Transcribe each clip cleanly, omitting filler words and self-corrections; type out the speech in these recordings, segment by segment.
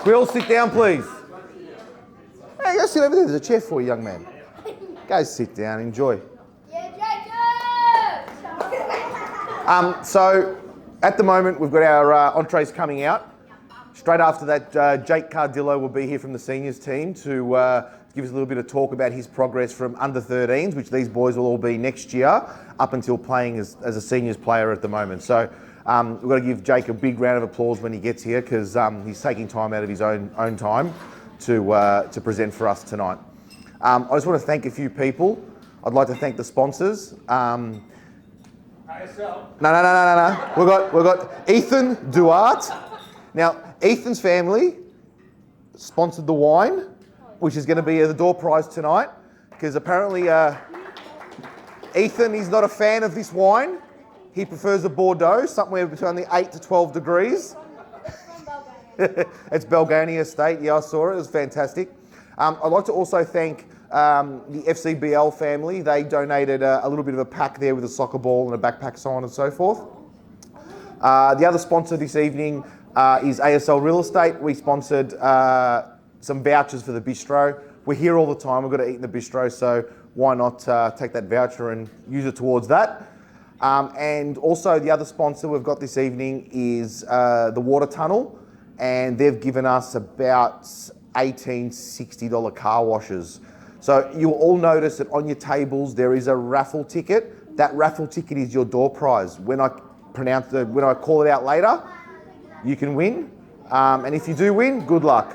we all sit down, please? Hey, go sit over there. There's a chair for you, young man. Go sit down, enjoy. So, at the moment, we've got our entrees coming out. Straight after that, Jake Cardillo will be here from the seniors team to give us a little bit of talk about his progress from under 13s, which these boys will all be next year, up until playing as a seniors player at the moment. So we've got to give Jake a big round of applause when he gets here, because he's taking time out of his own time to present for us tonight. I just want to thank a few people. I'd like to thank the sponsors. No. We've got Ethan Duarte. Now, Ethan's family sponsored the wine, which is going to be the door prize tonight, because apparently Ethan is not a fan of this wine. He prefers a Bordeaux, somewhere between the 8 to 12 degrees. It's Belgania Estate. Yeah, I saw it. It was fantastic. I'd like to also thank the FCBL family. They donated a little bit of a pack there with a soccer ball and a backpack, so on and so forth. The other sponsor this evening is ASL Real Estate. We sponsored some vouchers for the bistro. We're here all the time. We've got to eat in the bistro, so why not take that voucher and use it towards that? And also the other sponsor we've got this evening is the Water Tunnel, and they've given us about $18 $60 car washes. So you'll all notice that on your tables there is a raffle ticket. That raffle ticket is your door prize. When I call it out later, you can win. And if you do win, good luck.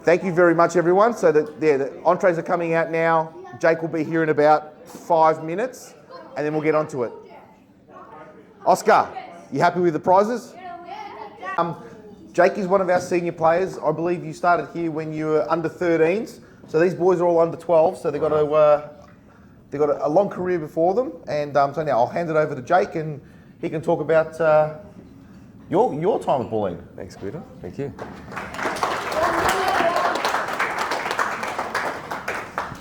Thank you very much, everyone. So the entrees are coming out now. Jake will be here in about 5 minutes, and then we'll get onto it. Oscar, you happy with the prizes? Jake is one of our senior players. I believe you started here when you were under 13s. So these boys are all under 12, so they've got a long career before them. And so now I'll hand it over to Jake, and he can talk about your time at bullying. Thanks, Guido. Thank you.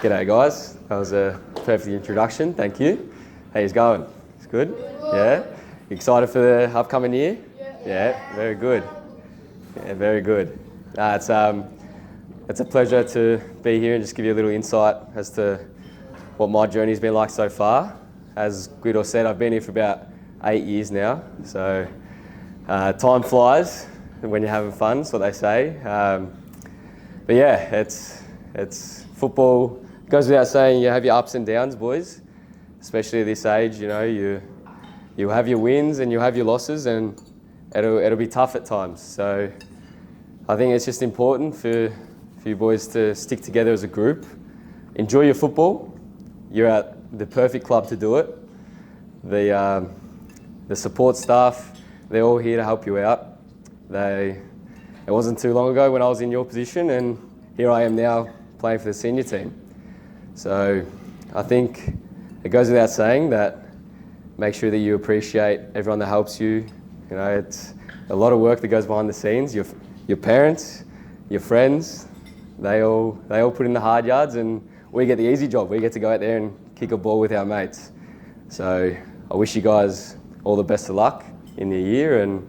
G'day, guys. That was a perfect introduction. Thank you. How's it going? It's good? Yeah? Excited for the upcoming year? Yeah, very good. Yeah, very good. It's a pleasure to be here and just give you a little insight as to what my journey's been like so far. As Guido said, I've been here for about 8 years now, so time flies when you're having fun, that's what they say. But yeah, it's football. It goes without saying, you have your ups and downs, boys, especially at this age. You know, you have your wins and you have your losses, and it'll be tough at times. So I think it's just important for you boys to stick together as a group. Enjoy your football. You're at the perfect club to do it. The support staff, they're all here to help you out. It wasn't too long ago when I was in your position, and here I am now playing for the senior team. So I think it goes without saying that make sure that you appreciate everyone that helps you. You know, it's a lot of work that goes behind the scenes. Your parents, your friends, they all put in the hard yards, and we get the easy job. We get to go out there and kick a ball with our mates. So I wish you guys all the best of luck in the year, and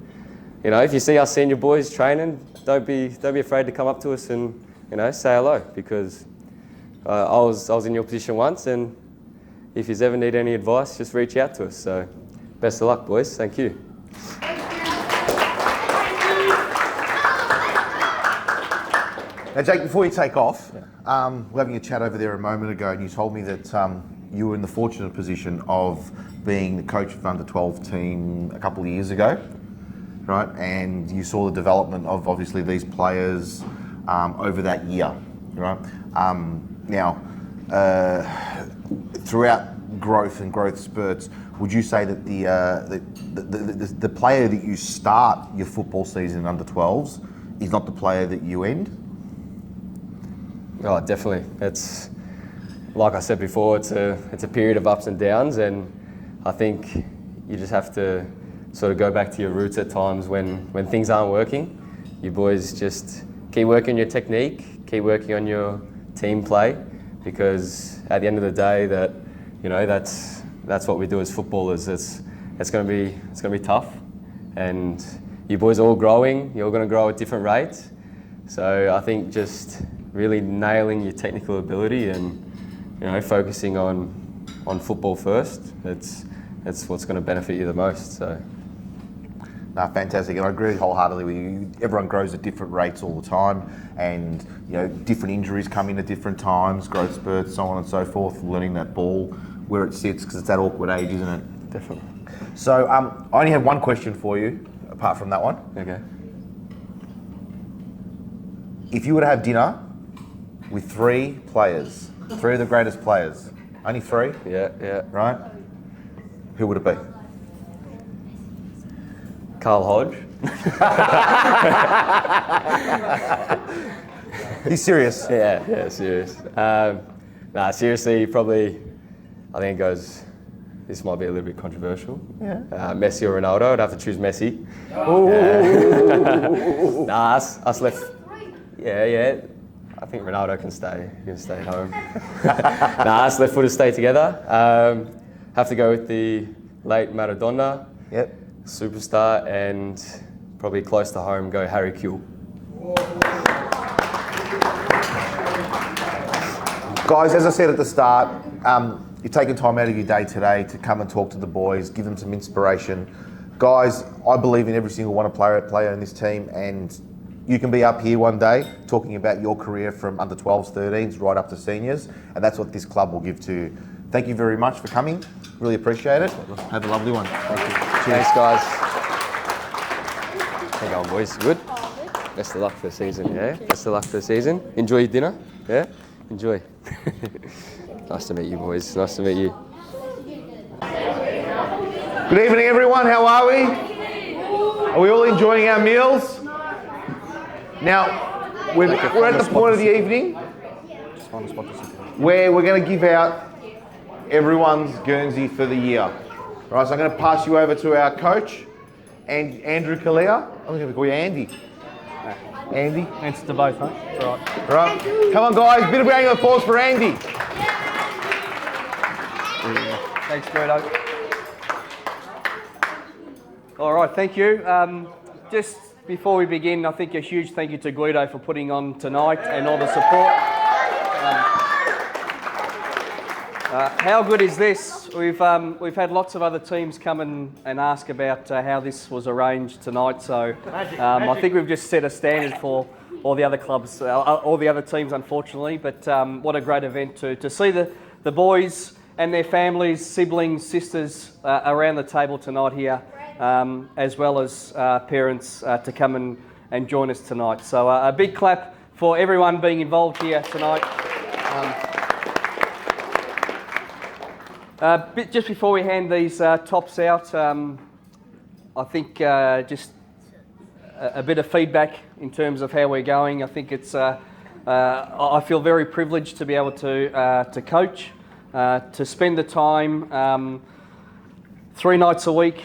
you know, if you see our senior boys training, don't be afraid to come up to us and say hello, because I was in your position once, and if you ever need any advice, just reach out to us. So best of luck, boys. Thank you. Now, Jake, before you take off, we're having a chat over there a moment ago, and you told me that you were in the fortunate position of being the coach of the under-12 team a couple of years ago, right? And you saw the development of obviously these players over that year, right? Now, throughout growth and growth spurts, would you say that the player that you start your football season in under-12s is not the player that you end? Oh, definitely. It's like I said before. It's a period of ups and downs, and I think you just have to sort of go back to your roots at times when things aren't working. You boys just keep working on your technique, keep working on your team play, because at the end of the day, that's what we do as footballers. It's going to be tough, and you boys are all growing. You're all going to grow at different rates. So I think just really nailing your technical ability and focusing on football first. That's what's going to benefit you the most. So. No, fantastic, and I agree wholeheartedly with you. Everyone grows at different rates all the time, and different injuries come in at different times, growth spurts, so on and so forth. Learning that ball where it sits, because it's that awkward age, isn't it? Definitely. So I only have one question for you, apart from that one. Okay. If you were to have dinner with three players, three of the greatest players, only three? Yeah. Right? Who would it be? Carl Hodge. He's serious? Yeah, serious. Seriously, probably, I think it goes, this might be a little bit controversial. Yeah. Messi or Ronaldo, I'd have to choose Messi. Us left. Yeah. I think Ronaldo can stay. He can stay home. Us left footers stay together. Have to go with the late Maradona. Yep. Superstar, and probably close to home, go Harry Kuehl. Guys, as I said at the start, you're taking time out of your day today to come and talk to the boys, give them some inspiration. Guys, I believe in every single one player in this team, and you can be up here one day talking about your career from under 12s, 13s, right up to seniors, and that's what this club will give to you. Thank you very much for coming. Really appreciate it. Have a lovely one. Thank you. Cheers, guys. Hang on, boys. Good? Best of luck for the season, yeah? Best of luck for the season. Enjoy your dinner, yeah? Enjoy. Nice to meet you, boys. Nice to meet you. Good evening, everyone. How are we? Are we all enjoying our meals? Now, we're at the point of the evening where we're going to give out everyone's Guernsey for the year. Right, so I'm going to pass you over to our coach, and Andrew Kalia. I'm going to call you Andy. Andy. Answer to both, huh? Right. Right. Come on, guys. Bit of round of applause for Andy. Thanks, Guido. All right, thank you. Just before we begin, I think a huge thank you to Guido for putting on tonight and all the support. How good is this? We've had lots of other teams come and ask about how this was arranged tonight. So I think we've just set a standard for all the other clubs, all the other teams, unfortunately. But what a great event to see the boys and their families, siblings, sisters around the table tonight here, as well as parents to come and join us tonight. So a big clap for everyone being involved here tonight. Just before we hand these tops out, I think just a bit of feedback in terms of how we're going. I think it's. I feel very privileged to be able to coach, to spend the time 3 nights a week,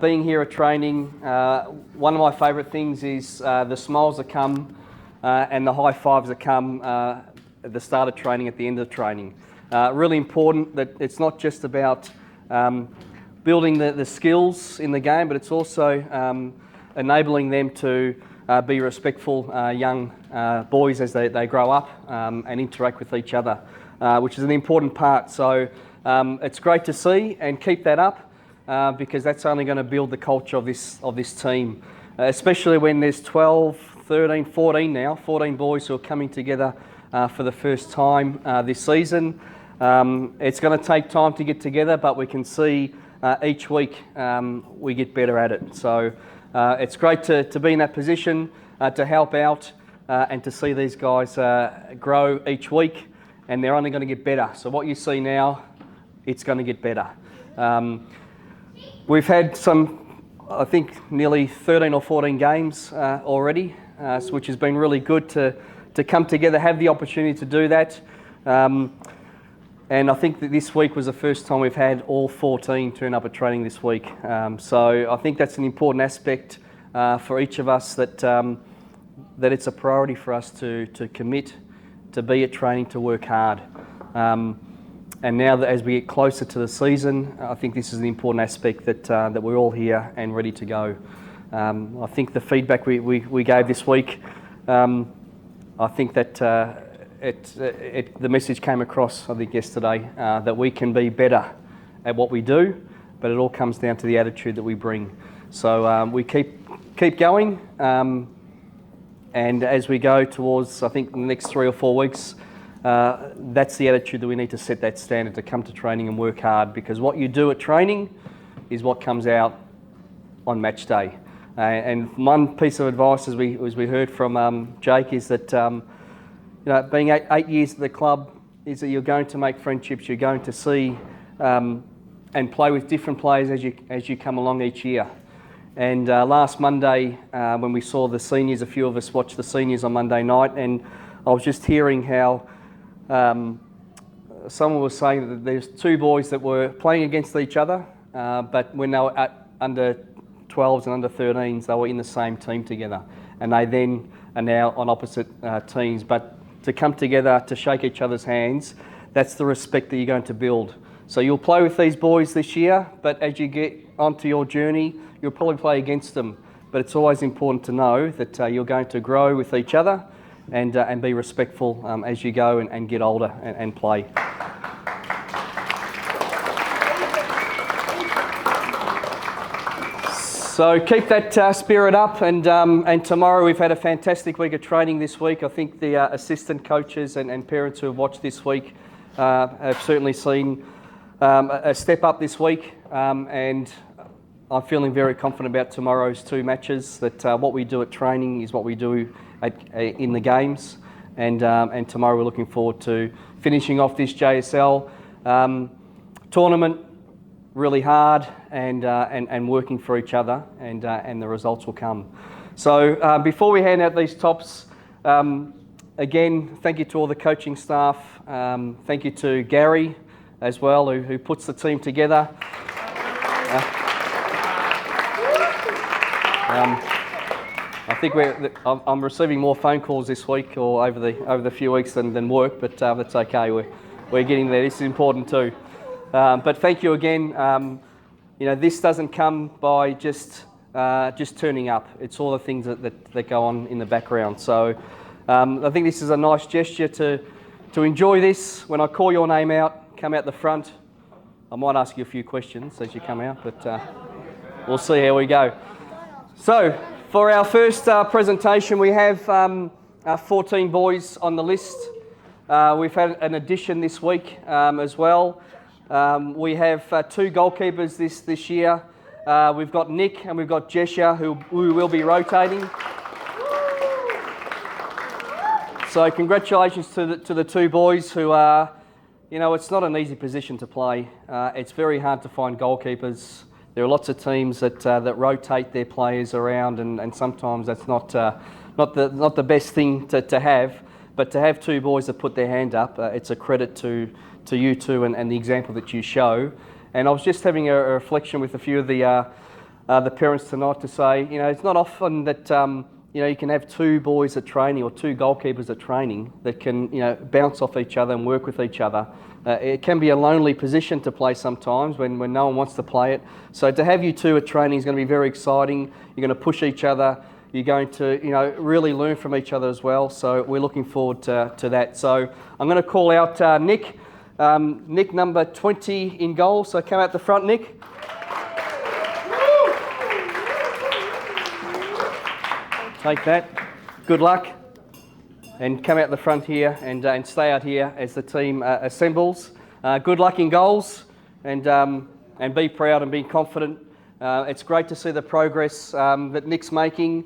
being here at training. One of my favourite things is the smiles that come and the high fives that come at the start of training, at the end of training. Really important that it's not just about building the skills in the game, but it's also enabling them to be respectful young boys as they grow up and interact with each other, which is an important part. So it's great to see, and keep that up because that's only going to build the culture of this team, especially when there's 12, 13, 14 boys who are coming together for the first time this season. It's going to take time to get together, but we can see each week we get better at it. So it's great to be in that position, to help out and to see these guys grow each week, and they're only going to get better. So what you see now, it's going to get better. We've had I think nearly 13 or 14 games already, which has been really good to come together, have the opportunity to do that. And I think that this week was the first time we've had all 14 turn up at training this week. So I think that's an important aspect for each of us, that it's a priority for us to commit, to be at training, to work hard. And now that as we get closer to the season, I think this is an important aspect that we're all here and ready to go. I think the feedback we gave this week, I think that the message came across, I think, yesterday, that we can be better at what we do, but it all comes down to the attitude that we bring. So we keep going, and as we go towards, I think, the next 3 or 4 weeks, that's the attitude that we need to set that standard, to come to training and work hard, because what you do at training is what comes out on match day. And one piece of advice, as we heard from Jake, is that being eight years at the club, is that you're going to make friendships, you're going to see and play with different players as you come along each year. And last Monday, when we saw the seniors, a few of us watched the seniors on Monday night, and I was just hearing how someone was saying that there's 2 boys that were playing against each other, but when they were at under 12s and under 13s, they were in the same team together, and they then are now on opposite teams. But to come together, to shake each other's hands, that's the respect that you're going to build. So you'll play with these boys this year, but as you get onto your journey, you'll probably play against them. But it's always important to know that you're going to grow with each other and be respectful as you go and get older and play. So keep that spirit up, and tomorrow we've had a fantastic week of training this week. I think the assistant coaches and parents who have watched this week have certainly seen a step up this week, and I'm feeling very confident about tomorrow's 2 matches, that what we do at training is what we do in the games, and tomorrow we're looking forward to finishing off this JSL tournament really hard and working for each other, and the results will come. So before we hand out these tops, again, thank you to all the coaching staff. Thank you to Gary as well, who puts the team together. I think I'm receiving more phone calls this week or over the few weeks than work, but that's okay. We're getting there. This is important too. But thank you again. This doesn't come by just turning up. It's all the things that go on in the background. So I think this is a nice gesture to enjoy this. When I call your name out, come out the front. I might ask you a few questions as you come out, but we'll see how we go. So for our first presentation, we have 14 boys on the list. We've had an addition this week as well. We have 2 goalkeepers this year. We've got Nick and we've got Jesha, who we will be rotating. So congratulations to the 2 boys who are, it's not an easy position to play. It's very hard to find goalkeepers. There are lots of teams that rotate their players around, and sometimes that's not the best thing to have. But to have 2 boys that put their hand up, it's a credit to you two and the example that you show. And I was just having a reflection with a few of the parents tonight to say, it's not often that you can have 2 boys at training or 2 goalkeepers at training that can bounce off each other and work with each other. It can be a lonely position to play sometimes when no one wants to play it. So to have you 2 at training is going to be very exciting. You're going to push each other. You're going to really learn from each other as well. So we're looking forward to that. So I'm going to call out Nick. Nick, number 20 in goal. So come out the front, Nick. Take that. Good luck. And come out the front here and stay out here as the team assembles. Good luck in goals, and be proud and be confident. It's great to see the progress that Nick's making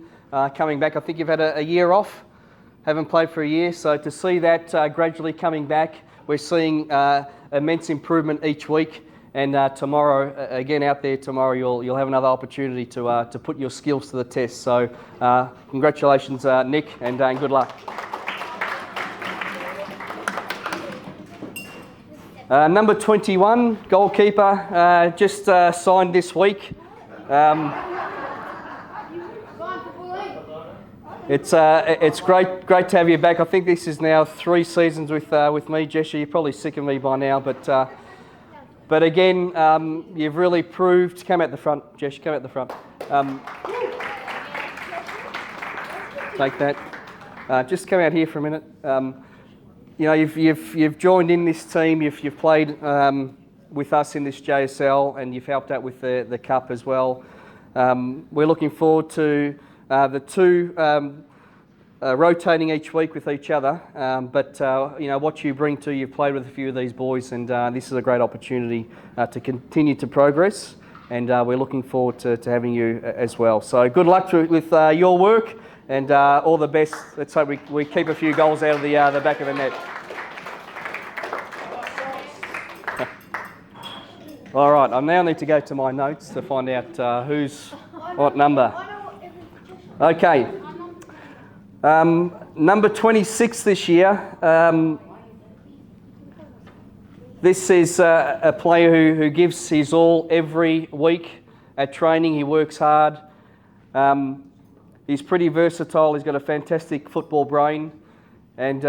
coming back. I think you've had a year off, haven't played for a year, so to see that gradually coming back, we're seeing immense improvement each week. And tomorrow, again out there tomorrow, you'll have another opportunity to put your skills to the test. So congratulations, Nick, and good luck. Number 21, goalkeeper, just signed this week. It's great to have you back. I think this is now 3 seasons with me, Jesha. You're probably sick of me by now, but again, you've really proved. Come out the front, Jesha. Come out the front. take that. Just come out here for a minute. You know, you've joined in this team. You've played with us in this JSL, and you've helped out with the cup as well. We're looking forward to the two rotating each week with each other. But you know what you bring to. You've played with a few of these boys, and this is a great opportunity to continue to progress. And we're looking forward to having you as well. So good luck with your work, and all the best. Let's hope we keep a few goals out of the back of the net. All right, I now need to go to my notes to find out who's what number. Okay, number 26 this year. This is a player who gives his all every week at training. He works hard. He's pretty versatile. He's got a fantastic football brain, and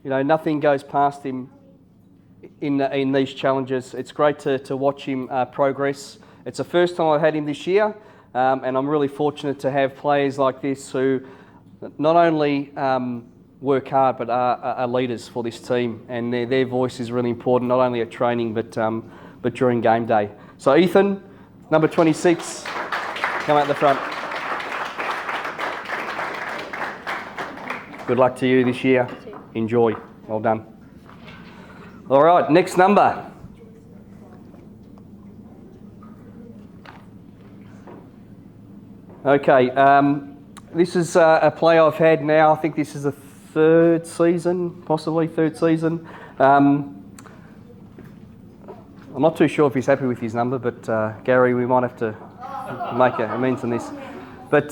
you know, nothing goes past him in these challenges. It's great to watch him progress. It's the first time I've had him this year, and I'm really fortunate to have players like this who not only work hard but are leaders for this team, and their voice is really important, not only at training but during game day. So Ethan, number 26, come out the front. Good luck to you this year. Enjoy. Well done. All right, next number. Okay, this is a player I've had now. I think this is the third season. I'm not too sure if he's happy with his number, but Gary, we might have to make amends on this. But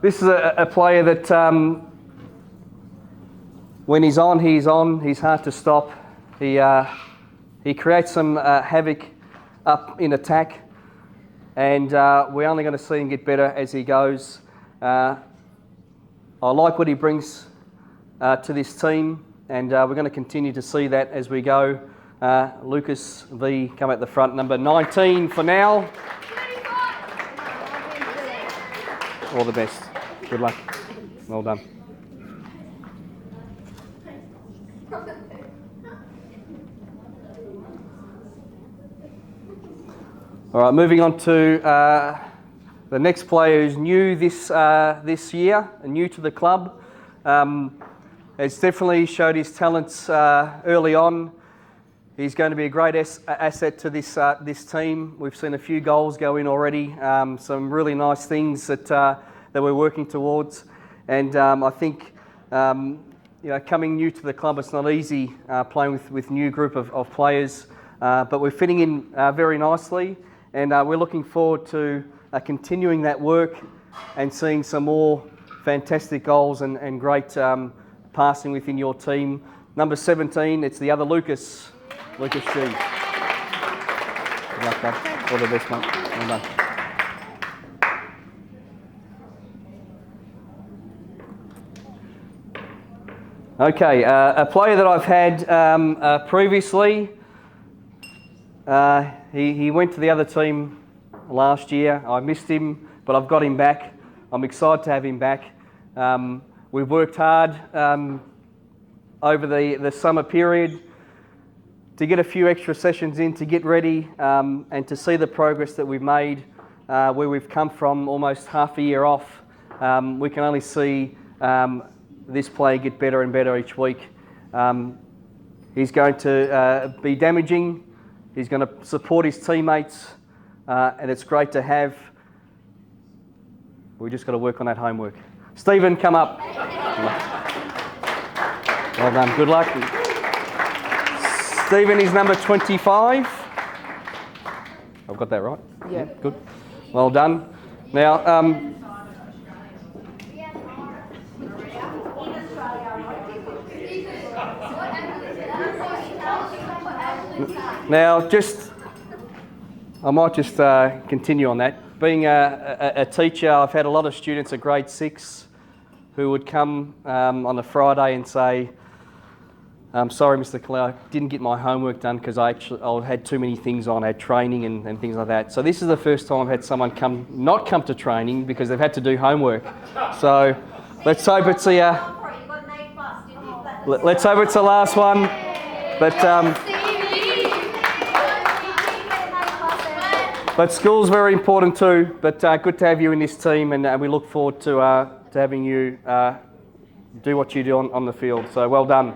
this is a player that when he's on, he's hard to stop. He creates some havoc up in attack, and we're only going to see him get better as he goes. I like what he brings to this team, and we're going to continue to see that as we go. Lucas V, come at the front, number 19 for now. All the best. Good luck. Well done. All right, moving on to the next player who's new this year, and new to the club. Has definitely showed his talents early on. He's going to be a great asset to this team. We've seen a few goals go in already, some really nice things that we're working towards. And I think you know, coming new to the club, it's not easy playing with new group of players, but we're fitting in very nicely. And we're looking forward to continuing that work and seeing some more fantastic goals and great passing within your team. Number 17, it's the other Lucas G. Good luck, bud. All the best, mate. Well done. Okay, a player that I've had previously. He went to the other team last year. I missed him, but I've got him back. I'm excited to have him back. We've worked hard over the summer period to get a few extra sessions in to get ready and to see the progress that we've made, where we've come from almost half a year off. We can only see this player get better and better each week. He's going to be damaging. He's going to support his teammates, and it's great to have. We just got to work on that homework. Stephen, come up. Well done. Good luck. Stephen is number 25. I've got that right? Yeah. Good. Well done. Now, I might just continue on that. Being a teacher, I've had a lot of students at grade 6 who would come on a Friday and say, I'm sorry, Mr. Clay, I didn't get my homework done because I had too many things on. I had training and things like that. So this is the first time I've had someone not come to training because they've had to do homework. So let's hope it's let's hope it's the last one. But school's very important too. But good to have you in this team, and we look forward to having you do what you do on the field. So well done.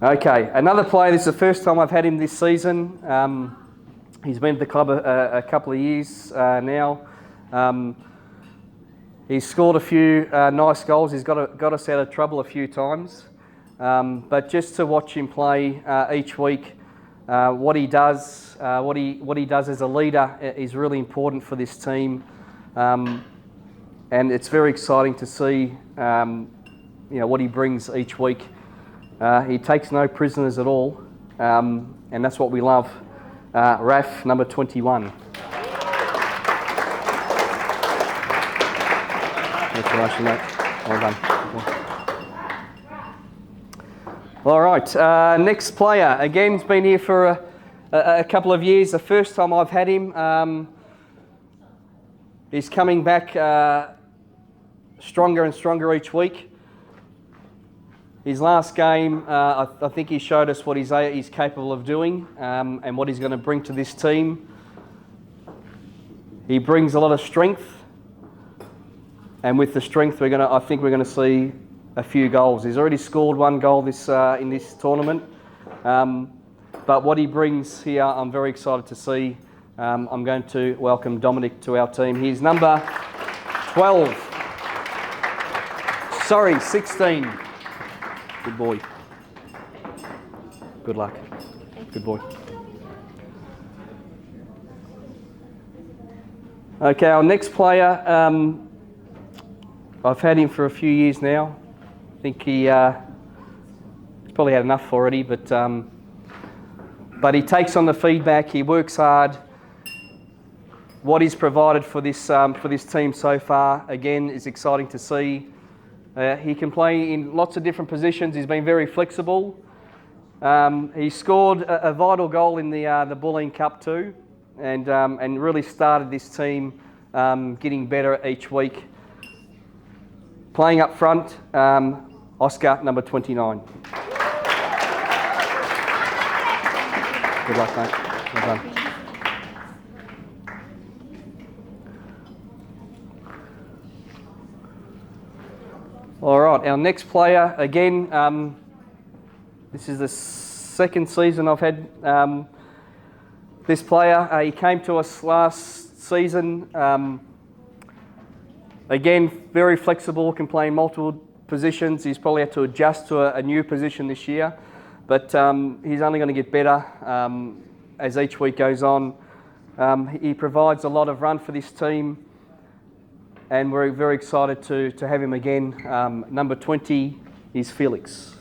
Okay, another player. This is the first time I've had him this season. He's been at the club a couple of years now. He's scored a few nice goals. He's got us out of trouble a few times. But just to watch him play each week, what he does as a leader is really important for this team, and it's very exciting to see what he brings each week. He takes no prisoners at all, and that's what we love. Raf, number 21. Congratulations, mate. Well done. All right, next player. Again, he's been here for a couple of years. The first time I've had him, he's coming back stronger and stronger each week. His last game, I think he showed us what he's capable of doing and what he's going to bring to this team. He brings a lot of strength, and with the strength, I think we're going to see a few goals. He's already scored one goal in this tournament, but what he brings here, I'm very excited to see. I'm going to welcome Dominic to our team. He's number 12. Sorry, 16. Good boy. Good luck. Good boy. Okay, our next player, I've had him for a few years now. I think he's probably had enough already, but he takes on the feedback. He works hard. What he's provided for this team so far, again, is exciting to see. He can play in lots of different positions. He's been very flexible. He scored a vital goal in the Bulleen Cup too, and really started this team getting better each week. Playing up front, Oscar, number 29. Good luck, mate. Well done. All right, our next player, again, this is the second season I've had this player. He came to us last season. Again, very flexible, can play in multiple positions. He's probably had to adjust to a new position this year, but he's only going to get better as each week goes on. He provides a lot of run for this team, and we're very excited to have him again. Number 20 is Felix.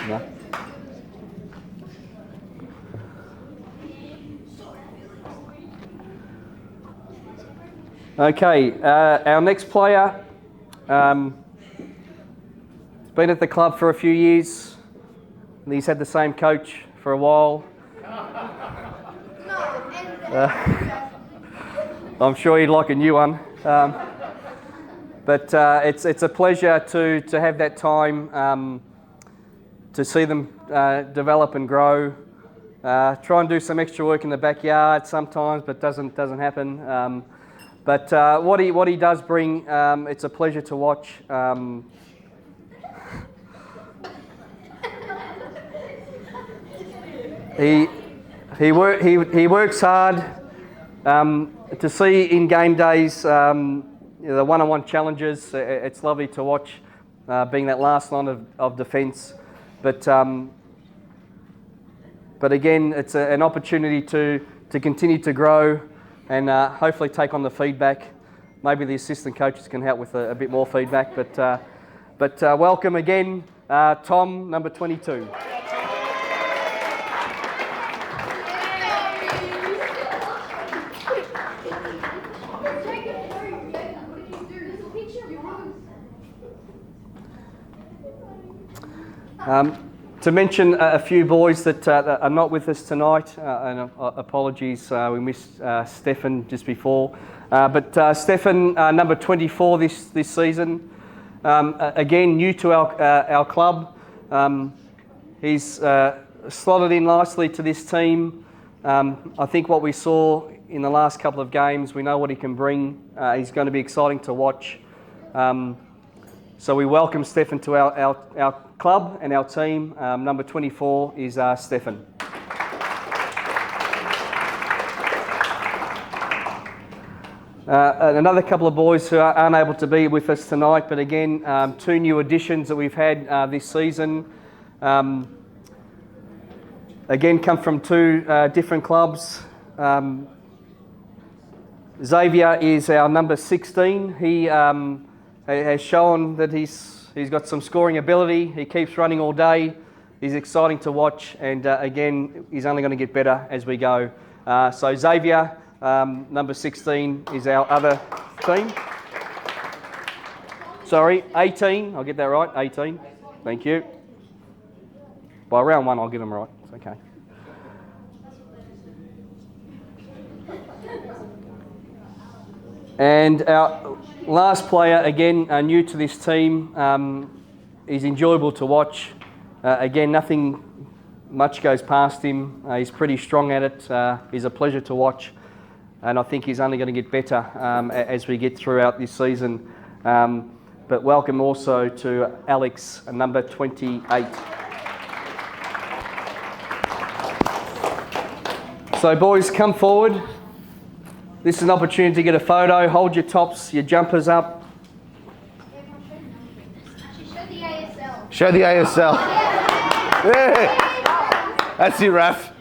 No? Okay, our next player has been at the club for a few years. He's had the same coach for a while. I'm sure he'd like a new one, but it's a pleasure to have that time to see them develop and grow. Try and do some extra work in the backyard sometimes, but doesn't happen. But what he does bring, it's a pleasure to watch. He works hard. To see in game days the one-on-one challenges, it's lovely to watch, being that last line of defence. But again, it's an opportunity to continue to grow and hopefully take on the feedback. Maybe the assistant coaches can help with a bit more feedback. But welcome again, Tom, number 22. To mention a few boys that are not with us tonight, and apologies, we missed Stefan just before. But Stefan, number 24 this season, again new to our club. He's slotted in nicely to this team. I think what we saw in the last couple of games, we know what he can bring. He's going to be exciting to watch. So we welcome Stefan to our club and our team. Number 24 is Stefan. Another couple of boys who aren't able to be with us tonight, but again, two new additions that we've had this season. Again, come from two different clubs. Xavier is our number 16. He has shown that he's got some scoring ability. He keeps running all day. He's exciting to watch, and again, he's only going to get better as we go. So Xavier, number 16, is our other team. Sorry, 18. I'll get that right. 18. Thank you. By round one, I'll get them right. It's okay. And our last player, again, new to this team, is enjoyable to watch. Again, nothing much goes past him. He's pretty strong at it. He's a pleasure to watch. And I think he's only going to get better as we get throughout this season. But welcome also to Alex, number 28. So boys, come forward. This is an opportunity to get a photo. Hold your tops, your jumpers up. Show the ASL. Yeah. That's it, Raf.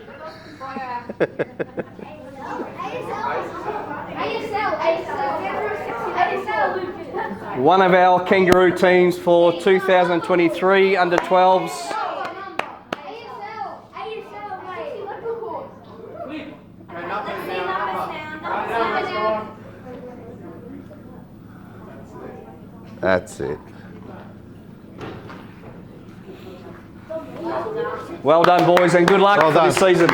One of our Kangaroo teams for 2023 under 12s. That's it. Well done, boys, and good luck for this season.